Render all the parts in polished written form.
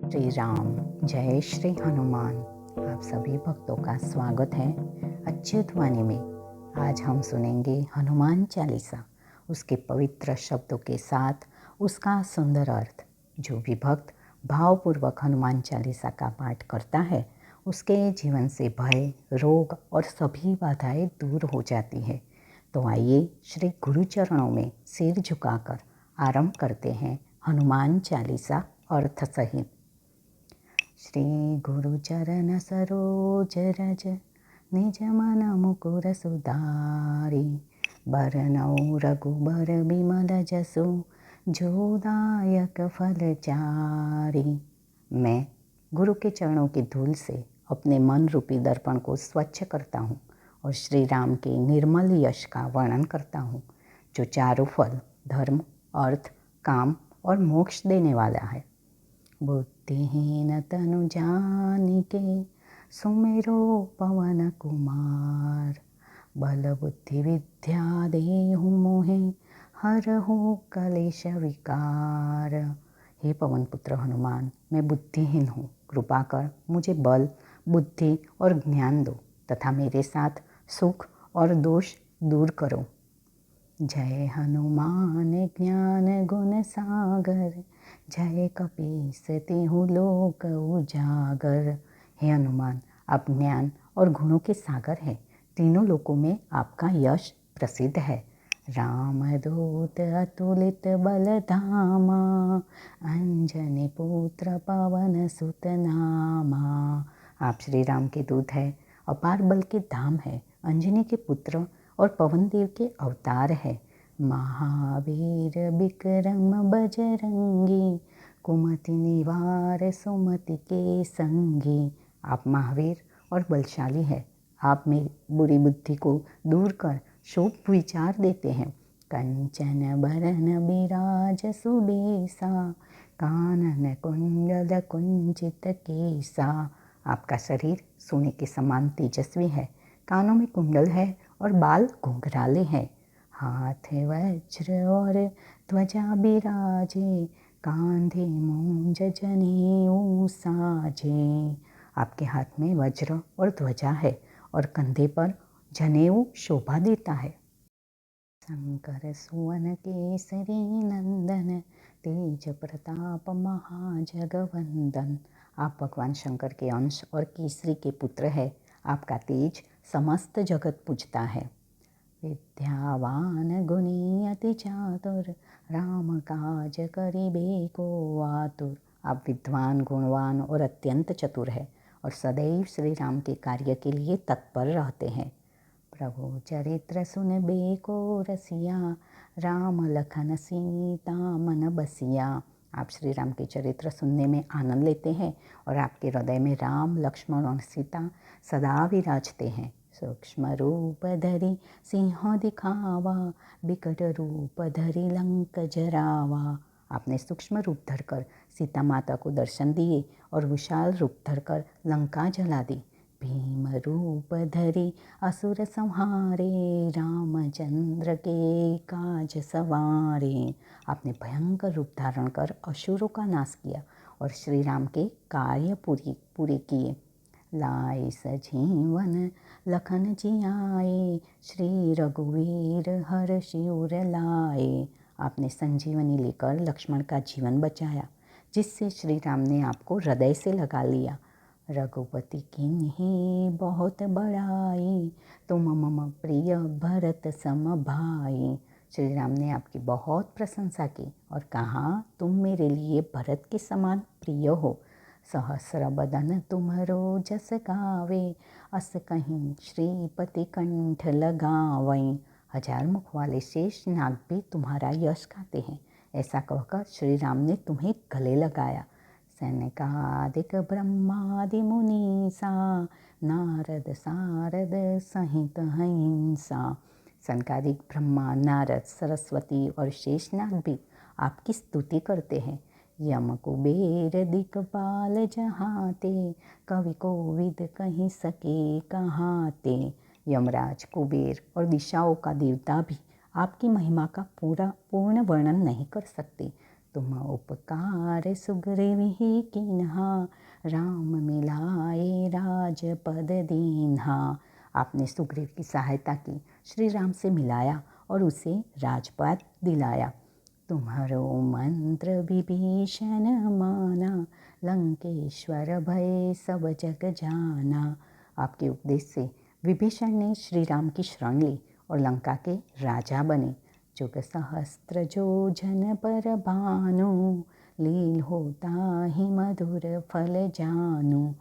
श्री राम, जय श्री हनुमान। आप सभी भक्तों का स्वागत है अच्युतवाणी में। आज हम सुनेंगे हनुमान चालीसा, उसके पवित्र शब्दों के साथ उसका सुंदर अर्थ। जो भी भक्त भावपूर्वक हनुमान चालीसा का पाठ करता है उसके जीवन से भय, रोग और सभी बाधाएं दूर हो जाती है। तो आइए श्री गुरु चरणों में सिर झुकाकर आरंभ करते हैं हनुमान चालीसा अर्थ सहित। श्री गुरु चरण सरोज रज निज मन मुकुर सुधारी, बरनउँ रघुबर बिमल जसु जो दायक फल चारि। मैं गुरु के चरणों की धूल से अपने मन रूपी दर्पण को स्वच्छ करता हूँ और श्री राम के निर्मल यश का वर्णन करता हूँ, जो चारों फल धर्म, अर्थ, काम और मोक्ष देने वाला है। बुद्धिहीन तनु जानिके सुमेरो पवन कुमार, बल बुद्धि विद्या देहु मोहे हरहु कलेश विकार। हे पवन पुत्र हनुमान, मैं बुद्धिहीन हूँ, कृपा कर मुझे बल, बुद्धि और ज्ञान दो तथा मेरे साथ सुख और दोष दूर करो। जय हनुमान ज्ञान गुण सागर, जय कपीस तिहु लोक उजागर। हे हनुमान, आप ज्ञान और गुणों के सागर हैं, तीनों लोकों में आपका यश प्रसिद्ध है। राम दूत अतुलित बल धामा, अंजनी पुत्र पवन सुत नामा। आप श्री राम के दूत हैं, अपार बल के धाम है, अंजनी के पुत्र और पवन देव के अवतार है। महावीर विक्रम बजरंगी, कुमति निवार सुमति के संगी। आप महावीर और बलशाली है, आप मेरी बुरी बुद्धि को दूर कर शुभ विचार देते हैं। कंचन बरन बिराज सुबेसा, कानन कुंडल कुंचित केसा। आपका शरीर सोने के समान तेजस्वी है, कानों में कुंडल है और बाल घुंघराले हैं। हाथ वज्र और ध्वजा बिराजे, कांधे मूंज जनेऊ साजे। आपके हाथ में वज्र और ध्वजा है और कंधे पर जनेऊ शोभा देता है। शंकर सुवन केसरी नंदन, तेज प्रताप महाजगवंदन। आप भगवान शंकर के अंश और केसरी के पुत्र है, आपका तेज समस्त जगत पूजता है। विद्यावान गुणी अति चातुर, राम काज करिबे को आतुर। आप विद्वान, गुणवान और अत्यंत चतुर है और सदैव श्री राम के कार्य के लिए तत्पर रहते हैं। प्रभु चरित्र सुनबे को रसिया, राम लखन सीता मन बसिया। आप श्री राम के चरित्र सुनने में आनंद लेते हैं और आपके हृदय में राम, लक्ष्मण और सीता सदा विराजते हैं। सूक्ष्म रूप धरि सिंह दिखावा, बिकट रूप धरि लंक जरावा। आपने सूक्ष्म रूप धरकर सीता माता को दर्शन दिए और विशाल रूप धरकर लंका जला दी। भीम रूप धरि असुर संहारे, रामचंद्र के काज सवारे। आपने भयंकर रूप धारण कर असुरों का नाश किया और श्री राम के कार्य पूरे किए। लाए सजीवन लखन जियाए, श्री रघुवीर हर शिवर लाए। आपने संजीवनी लेकर लक्ष्मण का जीवन बचाया, जिससे श्री राम ने आपको हृदय से लगा लिया। रघुपति किन्हीं बहुत बड़ाई, तुम मम प्रिय भरत सम भाई। श्री राम ने आपकी बहुत प्रशंसा की और कहा, तुम मेरे लिए भरत के समान प्रिय हो। सहस्र बदन तुम्हरो जस गावे, अस कहीं श्रीपति कंठ लगावै। हजार मुख वाले शेष नाग भी तुम्हारा यश गाते हैं। ऐसा कहकर श्री राम ने तुम्हें गले लगाया। सनकादिक ब्रह्मादि मुनीसा, नारद सारद सहित हंसा। सनकादिक ब्रह्मा, नारद, सरस्वती और शेषनाग भी आपकी स्तुति करते हैं। यम कुबेर दिक्पाल जहाते, कवि कोविद कहीं सके कहाते। यमराज, कुबेर और दिशाओं का देवता भी आपकी महिमा का पूर्ण वर्णन नहीं कर सकते। तुम उपकार सुग्रीव कीन्हा, राम मिलाए राजपद दीन्हा। आपने सुग्रीव की सहायता की, श्री राम से मिलाया और उसे राजपद दिलाया। तुम्हारो मंत्र विभीषण माना, लंकेश्वर भय सब जग जाना। आपके उपदेश से विभीषण ने श्री राम की शरण ली और लंका के राजा बने। जुग सहस्त्र जो जन पर भानु, लील होता ही मधुर फल जानू।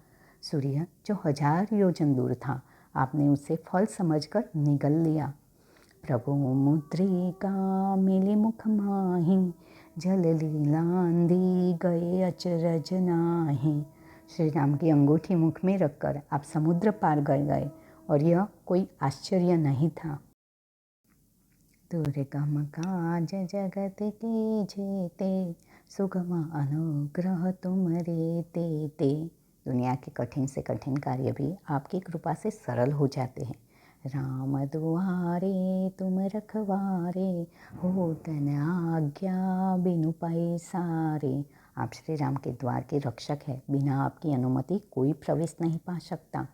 सूर्य जो 1000 योजन दूर था, आपने उसे फल समझकर निगल लिया। प्रभु मुद्रिका मिली मुख माही, जल लीलांदी गए अचरज नाही। श्री राम की अंगूठी मुख में रखकर आप समुद्र पार गए और यह कोई आश्चर्य नहीं था। दुर्गम काज जगत के जेते, सुगम अनुग्रह तुमरे तेते। दुनिया के कठिन से कठिन कार्य भी आपकी कृपा से सरल हो जाते हैं। राम दुआरे तुम रखवारे, होत न आज्ञा बिनु पैसारे। आप श्री राम के द्वार के रक्षक हैं, बिना आपकी अनुमति कोई प्रवेश नहीं पा सकता।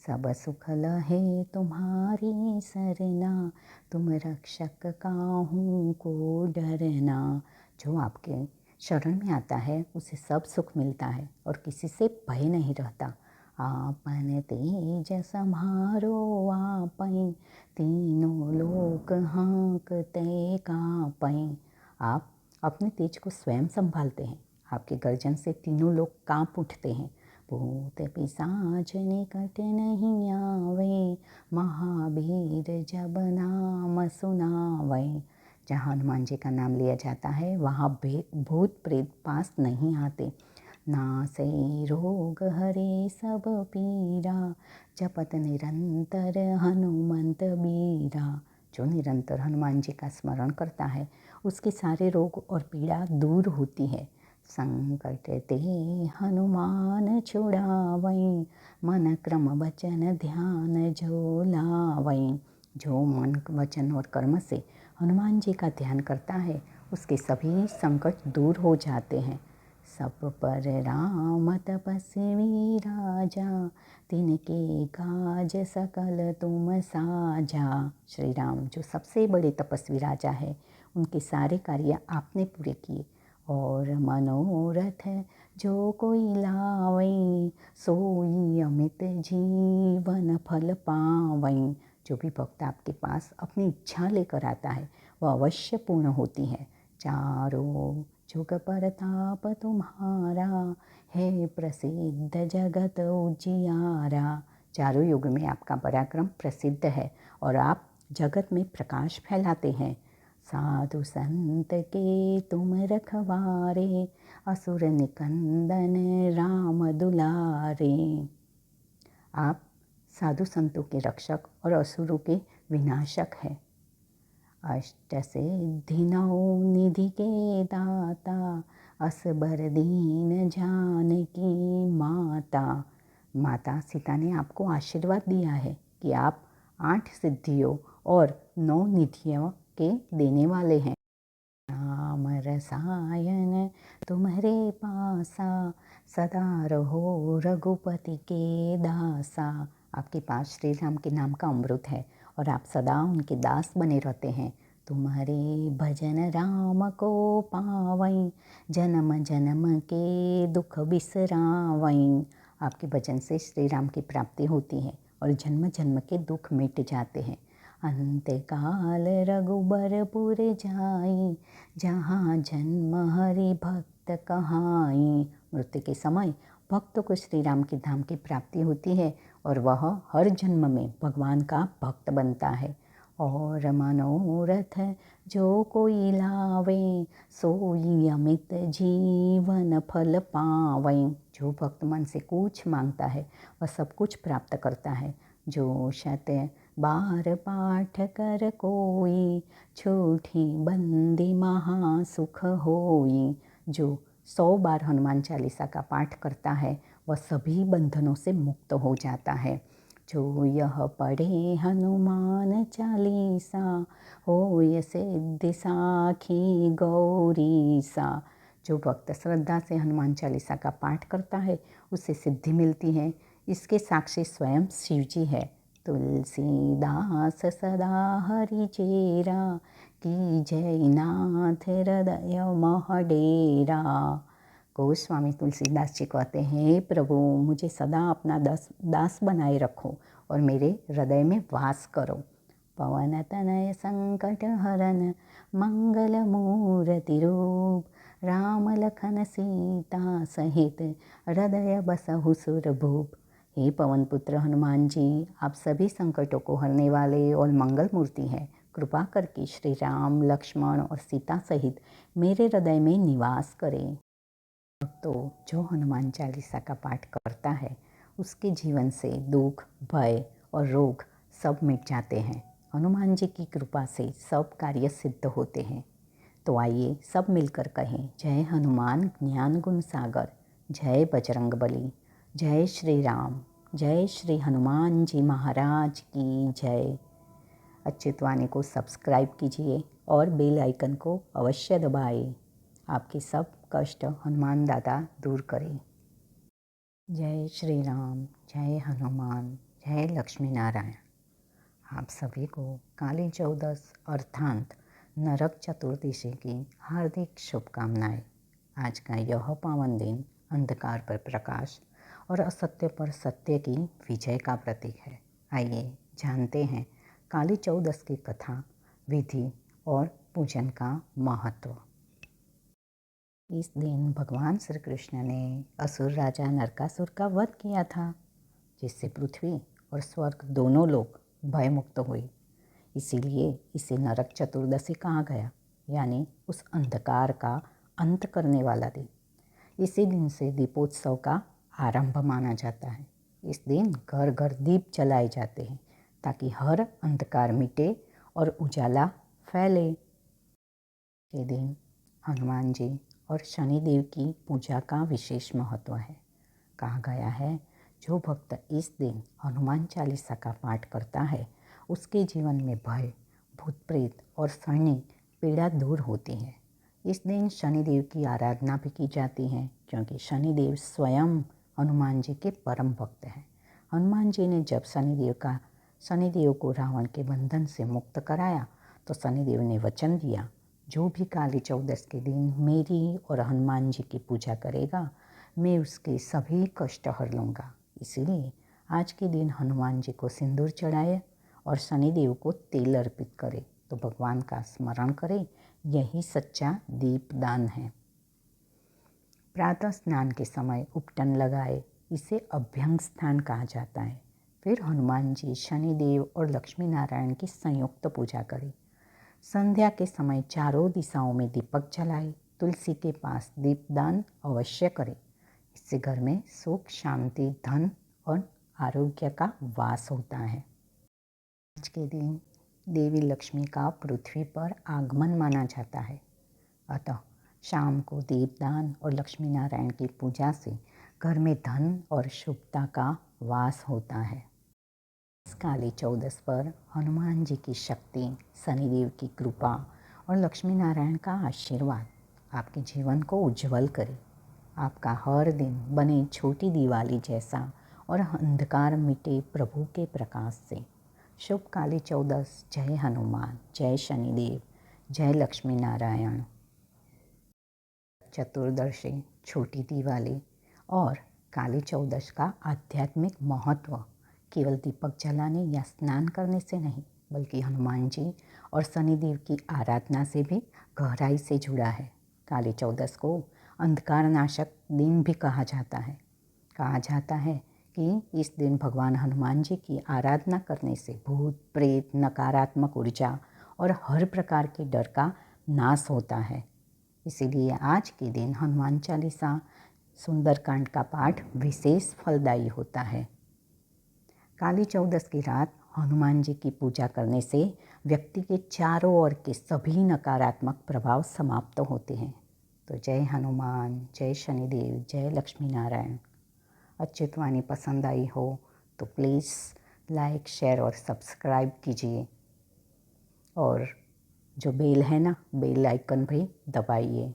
सब सुख लहे तुम्हारी सरना, तुम रक्षक काहू को डरना। जो आपके शरण में आता है उसे सब सुख मिलता है और किसी से भय नहीं रहता। आपन तेज सम्हारो आपै, तीनों लोक हाँकते कांपै। आप अपने तेज को स्वयं संभालते हैं। आपके गर्जन से तीनों लोग कांप उठते हैं। भूत पिशाच निकट नहीं आवे, महावीर जब नाम सुनावे। जहाँ हनुमान जी का नाम लिया जाता है वहाँ भूत प्रेत पास नहीं आते। नासै रोग हरे सब पीरा, जपत निरंतर हनुमंत बीरा। जो निरंतर हनुमान जी का स्मरण करता है उसके सारे रोग और पीड़ा दूर होती है। संकट ते हनुमान छुड़ावै, मन क्रम वचन ध्यान जो लावै। जो मन वचन और कर्म से हनुमान जी का ध्यान करता है उसके सभी संकट दूर हो जाते हैं। सब पर राम तपस्वी राजा, तिनके काज सकल तुम साजा। श्री राम जो सबसे बड़े तपस्वी राजा है, उनके सारे कार्य आपने पूरे किए। और मनोरथ जो कोई लावै, सोई अमित जीवन फल पावै। जो भी भक्त आपके पास अपनी इच्छा लेकर आता है वह अवश्य पूर्ण होती है। चारों जुग परताप तुम्हारा, है प्रसिद्ध जगत उजियारा। चारों युग में आपका पराक्रम प्रसिद्ध है और आप जगत में प्रकाश फैलाते हैं। साधु संत के तुम रखवारे, असुर निकंदन राम दुलारे। आप साधु संतों के रक्षक और असुरों के विनाशक हैं। अष्ट सिद्धि नौ निधि के दाता, असबर दीन जानकी माता। माता सीता ने आपको आशीर्वाद दिया है कि आप 8 सिद्धियों और 9 निधियों के देने वाले हैं। राम रसायन तुम्हारे पासा, सदा रहो रघुपति के दासा। आपके पास श्री राम के नाम का अमृत है और आप सदा उनके दास बने रहते हैं। तुम्हारे भजन राम को पावै, जन्म जन्म के दुख बिसरावै। आपके भजन से श्री राम की प्राप्ति होती है और जन्म जन्म के दुख मिट जाते हैं। अंत काल रघुबरपुर जाई, जहाँ जन्म हरि भक्त कहाई। मृत्यु के समय भक्तों को श्री राम के धाम की प्राप्ति होती है और वह हर जन्म में भगवान का भक्त बनता है। और मनोरथ जो कोई लावे, सोई अमित जीवन फल पावै। जो भक्त मन से कुछ मांगता है वह सब कुछ प्राप्त करता है। जो शत बार पाठ कर कोई, छूटी बंदी महासुख होई। जो 100 बार हनुमान चालीसा का पाठ करता है वह सभी बंधनों से मुक्त हो जाता है। जो यह पढ़े हनुमान चालीसा, होय सिद्धि साखी गौरीसा। जो भक्त श्रद्धा से हनुमान चालीसा का पाठ करता है उसे सिद्धि मिलती है। इसके साक्षी स्वयं शिव जी है। तुलसीदास सदा हरि चेरा, की जय नाथ हृदय महडेरा। गोस्वामी तुलसीदास जी कहते हैं, हे प्रभु मुझे सदा अपना दास बनाए रखो और मेरे हृदय में वास करो। पवन तनय संकट हरन मंगल मूर्ति रूप, राम लखन सीता सहित हृदय बसहु सुरभूप। हे पवन पुत्र हनुमान जी, आप सभी संकटों को हरने वाले और मंगल मूर्ति हैं। कृपा करके श्री राम लक्ष्मण और सीता सहित मेरे हृदय में निवास करें। तो जो हनुमान चालीसा का पाठ करता है उसके जीवन से दुख, भय और रोग सब मिट जाते हैं। हनुमान जी की कृपा से सब कार्य सिद्ध होते हैं। तो आइए सब मिलकर कहें, जय हनुमान ज्ञान गुण सागर, जय बजरंग बली, जय श्री राम, जय श्री हनुमान जी महाराज की जय। अच्युतवाणी को सब्सक्राइब कीजिए और बेल आइकन को अवश्य दबाएं। आपके सब कष्ट हनुमान दादा दूर करें। जय श्री राम, जय हनुमान, जय लक्ष्मी नारायण। आप सभी को काली चौदस अर्थात नरक चतुर्दशी की हार्दिक शुभकामनाएं। आज का यह पावन दिन अंधकार पर प्रकाश और असत्य पर सत्य की विजय का प्रतीक है। आइए जानते हैं काली चौदस की कथा, विधि और पूजन का महत्व। इस दिन भगवान श्री कृष्ण ने असुर राजा नरकासुर का वध किया था, जिससे पृथ्वी और स्वर्ग दोनों लोग भयमुक्त हुए। इसीलिए इसे नरक चतुर्दशी कहा गया, यानी उस अंधकार का अंत करने वाला दिन। इसी दिन से दीपोत्सव का आरंभ माना जाता है। इस दिन घर घर दीप जलाए जाते हैं ताकि हर अंधकार मिटे और उजाला फैले। ये दिन हनुमान जी और शनिदेव की पूजा का विशेष महत्व है। कहा गया है, जो भक्त इस दिन हनुमान चालीसा का पाठ करता है उसके जीवन में भय, भूत प्रेत और शनि पीड़ा दूर होती है। इस दिन शनिदेव की आराधना भी की जाती है, क्योंकि शनिदेव स्वयं हनुमान जी के परम भक्त हैं। हनुमान जी ने जब शनिदेव को रावण के बंधन से मुक्त कराया तो शनिदेव ने वचन दिया, जो भी काली चौदस के दिन मेरी और हनुमान जी की पूजा करेगा मैं उसके सभी कष्ट हर लूँगा। इसीलिए आज के दिन हनुमान जी को सिंदूर चढ़ाए और शनिदेव को तेल अर्पित करें, तो भगवान का स्मरण करें। यही सच्चा दीपदान है। प्रातः स्नान के समय उपटन लगाए, इसे अभ्यंग स्नान कहा जाता है। फिर हनुमान जी, शनिदेव और लक्ष्मी नारायण की संयुक्त पूजा करें। संध्या के समय चारों दिशाओं में दीपक जलाए, तुलसी के पास दीपदान अवश्य करें। इससे घर में सुख, शांति, धन और आरोग्य का वास होता है। आज के दिन देवी लक्ष्मी का पृथ्वी पर आगमन माना जाता है। अतः शाम को दीपदान और लक्ष्मी नारायण की पूजा से घर में धन और शुभता का वास होता है। इस काली चौदस पर हनुमान जी की शक्ति, शनिदेव की कृपा और लक्ष्मी नारायण का आशीर्वाद आपके जीवन को उज्जवल करे। आपका हर दिन बने छोटी दिवाली जैसा और अंधकार मिटे प्रभु के प्रकाश से। शुभ काली चौदस। जय हनुमान, जय शनिदेव, जय लक्ष्मी नारायण। चतुर्दशी, छोटी दिवाली और काली चौदस का आध्यात्मिक महत्व केवल दीपक जलाने या स्नान करने से नहीं, बल्कि हनुमान जी और शनिदेव की आराधना से भी गहराई से जुड़ा है। काली चौदस को अंधकार नाशक दिन भी कहा जाता है। कहा जाता है कि इस दिन भगवान हनुमान जी की आराधना करने से भूत, प्रेत, नकारात्मक ऊर्जा और हर प्रकार के डर का नाश होता है। इसीलिए आज के दिन हनुमान चालीसा, सुंदरकांड का पाठ विशेष फलदायी होता है। काली चौदस की रात हनुमान जी की पूजा करने से व्यक्ति के चारों ओर के सभी नकारात्मक प्रभाव समाप्त होते हैं। तो जय हनुमान, जय शनिदेव, जय लक्ष्मी नारायण। अच्युतवाणी पसंद आई हो तो प्लीज़ लाइक, शेयर और सब्सक्राइब कीजिए, और जो बेल है ना, बेल आइकन भी दबाइए।